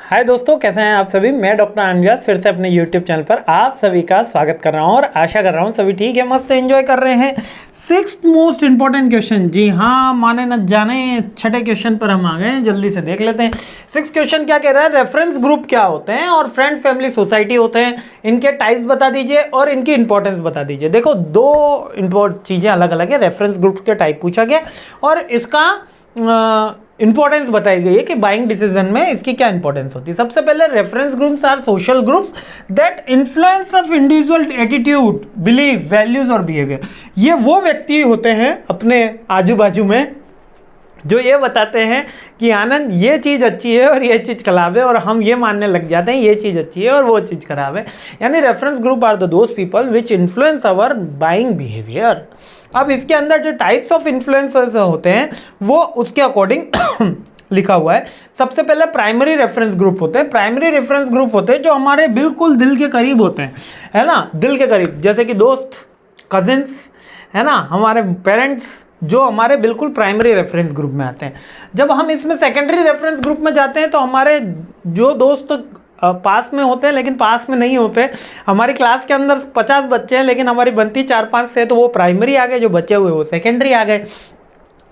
हाय दोस्तों, कैसे हैं आप सभी। मैं डॉक्टर अनव्यास फिर से अपने यूट्यूब चैनल पर आप सभी का स्वागत कर रहा हूं और आशा कर रहा हूं सभी ठीक है, मस्त एंजॉय कर रहे हैं। सिक्स्थ मोस्ट इंपॉर्टेंट क्वेश्चन, जी हाँ, माने न जाने, छठे क्वेश्चन पर हम आ गए हैं। जल्दी से देख लेते हैं। सिक्स क्वेश्चन क्या कह रहा है, रेफरेंस ग्रुप क्या होते हैं और फ्रेंड फैमिली सोसाइटी होते हैं, इनके टाइप्स बता दीजिए और इनकी इंपॉर्टेंस बता दीजिए। देखो, दो इंपॉर्टेंट चीज़ें अलग अलग है। रेफरेंस ग्रुप के टाइप पूछा गया और इसका इंपॉर्टेंस बताई गई है कि बाइंग डिसीजन में इसकी क्या इंपॉर्टेंस होती है। सबसे पहले, reference groups are social groups that influence of individual attitude, belief, values और बिहेवियर। ये वो व्यक्ति होते हैं अपने आजू बाजू में जो ये बताते हैं कि आनंद ये चीज़ अच्छी है और ये चीज़ खराब है, और हम ये मानने लग जाते हैं ये चीज़ अच्छी है और वो चीज़ खराब है। यानी reference group are the those people which influence our buying behaviour. अब इसके अंदर जो टाइप्स ऑफ इन्फ्लुएंसर्स होते हैं वो उसके अकॉर्डिंग लिखा हुआ है। सबसे पहले प्राइमरी रेफरेंस ग्रुप होते हैं। प्राइमरी रेफरेंस ग्रुप होते हैं जो हमारे बिल्कुल दिल के करीब होते हैं, है ना, दिल के करीब, जैसे कि दोस्त, कजिन्स, है ना, हमारे पेरेंट्स, जो हमारे बिल्कुल प्राइमरी रेफरेंस ग्रुप में आते हैं। जब हम इसमें सेकेंडरी रेफरेंस ग्रुप में जाते हैं तो हमारे जो दोस्त पास में होते हैं लेकिन पास में नहीं होते। हमारी क्लास के अंदर 50 बच्चे हैं लेकिन हमारी बनती 4-5 से, तो वो प्राइमरी आ गए, जो बचे हुए वो सेकेंडरी आ गए।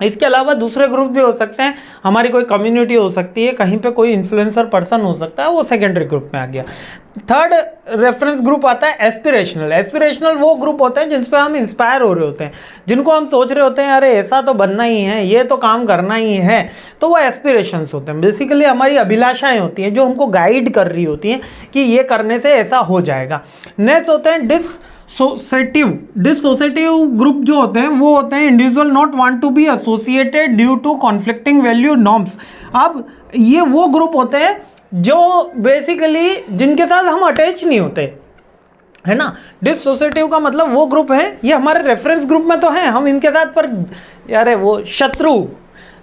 इसके अलावा दूसरे ग्रुप भी हो सकते हैं, हमारी कोई कम्युनिटी हो सकती है, कहीं पे कोई इन्फ्लुएंसर पर्सन हो सकता है, वो सेकेंडरी ग्रुप में आ गया। थर्ड रेफरेंस ग्रुप आता है एस्पिरेशनल। एस्पिरेशनल वो ग्रुप होते हैं जिस पे हम इंस्पायर हो रहे होते हैं, जिनको हम सोच रहे होते हैं अरे ऐसा तो बनना ही है, ये तो काम करना ही है, तो वो एस्पिरेशंस होते हैं। बेसिकली हमारी अभिलाषाएं होती हैं जो हमको गाइड कर रही होती हैं कि ये करने से ऐसा हो जाएगा। नेक्स्ट होते हैं डिसोसिएटिव ग्रुप, जो होते हैं वो होते हैं individual not want to be associated due to conflicting value norms. अब ये वो ग्रुप होते हैं जो बेसिकली जिनके साथ हम अटैच नहीं होते, है ना। डिसोसिएटिव का मतलब वो ग्रुप है, ये हमारे रेफरेंस ग्रुप में तो है, हम इनके साथ, पर यार वो शत्रु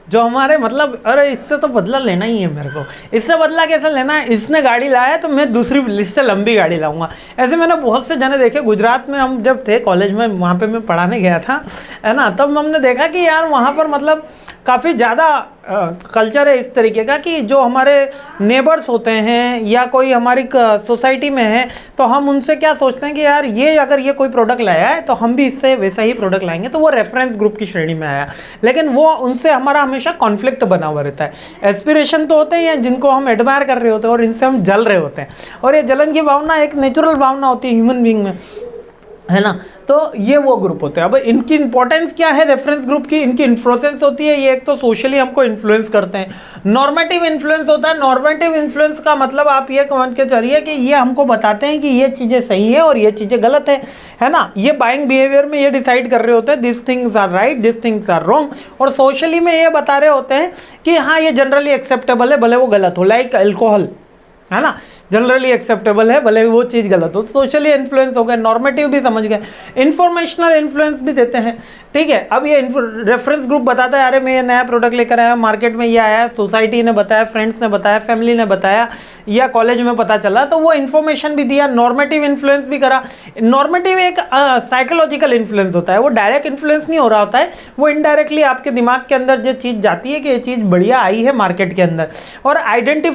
जो हमारे, मतलब अरे इससे तो बदला लेना ही है मेरे को, इससे बदला कैसे लेना है, इसने गाड़ी लाया तो मैं दूसरी इससे लंबी गाड़ी लाऊंगा। ऐसे मैंने बहुत से जने देखे। गुजरात में हम जब थे कॉलेज में, वहाँ पे मैं पढ़ाने गया था, है ना, तब हमने देखा कि यार वहाँ पर मतलब काफ़ी ज़्यादा कल्चर है इस तरीके का कि जो हमारे नेबर्स होते हैं या कोई हमारी सोसाइटी में है तो हम उनसे क्या सोचते हैं कि यार ये अगर ये कोई प्रोडक्ट लाया है तो हम भी इससे वैसा ही प्रोडक्ट लाएंगे, तो वो रेफरेंस ग्रुप की श्रेणी में आया। लेकिन वो उनसे हमारा हमेशा कॉन्फ्लिक्ट बना हुआ रहता है। एस्पिरेशन तो होते हैं जिनको हम एडमायर कर रहे होते हैं और इनसे हम जल रहे होते हैं, और ये जलन की भावना एक नेचुरल भावना होती है ह्यूमन बीइंग में, है ना। तो ये वो ग्रुप होते हैं। अब इनकी इंपॉर्टेंस क्या है रेफरेंस ग्रुप की, इनकी इन्फ्लुएंस होती है, ये एक तो सोशली हमको इन्फ्लुएंस करते हैं। नॉर्मेटिव इन्फ्लुएंस होता है। नॉर्मेटिव इन्फ्लुएंस का मतलब आप ये समझ के चलिए कि ये हमको बताते हैं कि ये चीज़ें सही है और ये चीज़ें गलत है ना। ये बाइंग बिहेवियर में ये डिसाइड कर रहे होते हैं this things are right, this things are wrong, और सोशली में ये बता रहे होते हैं कि हाँ ये जनरली एक्सेप्टेबल है भले वो गलत हो, लाइक अल्कोहल, है ना, जनरली एक्सेप्टेबल है भले वो चीज़ गलत हो। सोशली इन्फ्लुएंस हो गए, नॉर्मेटिव भी समझ गए, इन्फॉर्मेशनल इन्फ्लुएंस भी देते हैं, ठीक है। अब ये रेफरेंस ग्रुप बताता है अरे मैं ये नया प्रोडक्ट लेकर आया, मार्केट में ये आया, सोसाइटी ने बताया, फ्रेंड्स ने बताया, फैमिली ने बताया, या कॉलेज में पता चला, तो वो इन्फॉर्मेशन भी दिया, नॉर्मेटिव इन्फ्लुएंस भी करा। नॉर्मेटिव एक साइकोलॉजिकल इन्फ्लुएंस होता है, वो डायरेक्ट इन्फ्लुएंस नहीं हो रहा होता है, वो इनडायरेक्टली आपके दिमाग के अंदर जो चीज़ जाती है कि ये चीज़ बढ़िया आई है मार्केट के अंदर। और आइडेंटिटी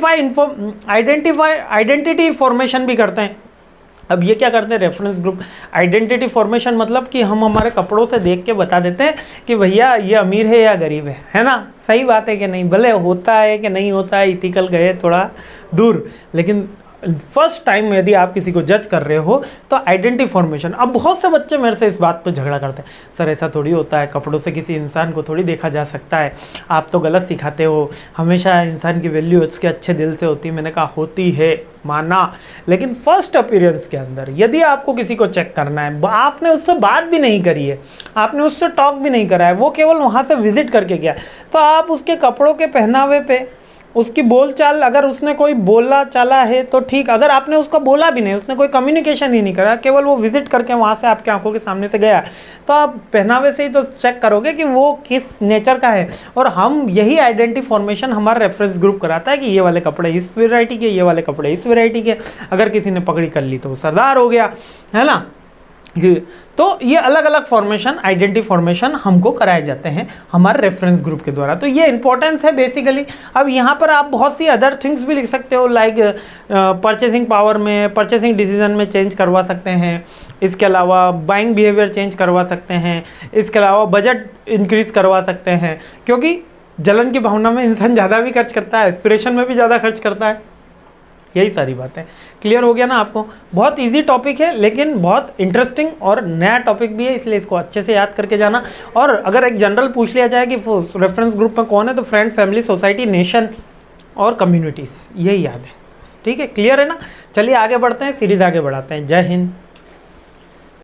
फॉर्मेशन भी करते हैं। अब ये क्या करते हैं रेफरेंस ग्रुप, आइडेंटिटी फॉर्मेशन मतलब कि हम हमारे कपड़ों से देख के बता देते हैं कि भैया ये अमीर है या गरीब है ना। सही बात है कि नहीं, भले होता है कि नहीं होता है, इथिकल गए थोड़ा दूर, लेकिन फर्स्ट टाइम यदि आप किसी को जज कर रहे हो तो आइडेंटिटी फॉर्मेशन। अब बहुत से बच्चे मेरे से इस बात पर झगड़ा करते हैं, सर ऐसा थोड़ी होता है, कपड़ों से किसी इंसान को थोड़ी देखा जा सकता है, आप तो गलत सिखाते हो, हमेशा इंसान की वैल्यू उसके अच्छे दिल से होती है। मैंने कहा होती है, माना, लेकिन फर्स्ट अपीयरेंस के अंदर यदि आपको किसी को चेक करना है, आपने उससे बात भी नहीं करी है, आपने उससे टॉक भी नहीं करा है, वो केवल वहाँ से विजिट करके गया, तो आप उसके कपड़ों के पहनावे पे, उसकी बोलचाल, अगर उसने कोई बोला चाला है तो ठीक, अगर आपने उसका बोला भी नहीं, उसने कोई कम्युनिकेशन ही नहीं करा, केवल वो विजिट करके वहाँ से आपके आंखों के सामने से गया, तो आप पहनावे से ही तो चेक करोगे कि वो किस नेचर का है। और हम यही आइडेंटिटी फॉर्मेशन हमारा रेफरेंस ग्रुप कराता है कि ये वाले कपड़े इस वैरायटी के, ये वाले कपड़े इस वैरायटी के। अगर किसी ने पगड़ी कर ली तो वो सरदार हो गया, है ना। तो ये अलग अलग फॉर्मेशन, आइडेंटिटी फॉर्मेशन हमको कराए जाते हैं हमारे रेफरेंस ग्रुप के द्वारा। तो ये इंपॉर्टेंस है बेसिकली। अब यहाँ पर आप बहुत सी अदर थिंग्स भी लिख सकते हो, लाइक परचेसिंग पावर में, परचेसिंग डिसीजन में चेंज करवा सकते हैं, इसके अलावा बाइंग बिहेवियर चेंज करवा सकते हैं, इसके अलावा बजट इंक्रीज करवा सकते हैं, क्योंकि जलन की भावना में इंसान ज़्यादा भी खर्च करता है, एस्पिरेशन में भी ज़्यादा खर्च करता है। यही सारी बातें क्लियर हो गया ना आपको। बहुत इजी टॉपिक है लेकिन बहुत इंटरेस्टिंग और नया टॉपिक भी है, इसलिए इसको अच्छे से याद करके जाना। और अगर एक जनरल पूछ लिया जाए कि रेफरेंस ग्रुप में कौन है, तो फ्रेंड, फैमिली, सोसाइटी, नेशन और कम्युनिटीज़, यही याद है। ठीक है, क्लियर है ना। चलिए आगे बढ़ते हैं, सीरीज़ आगे बढ़ाते हैं। जय हिंद।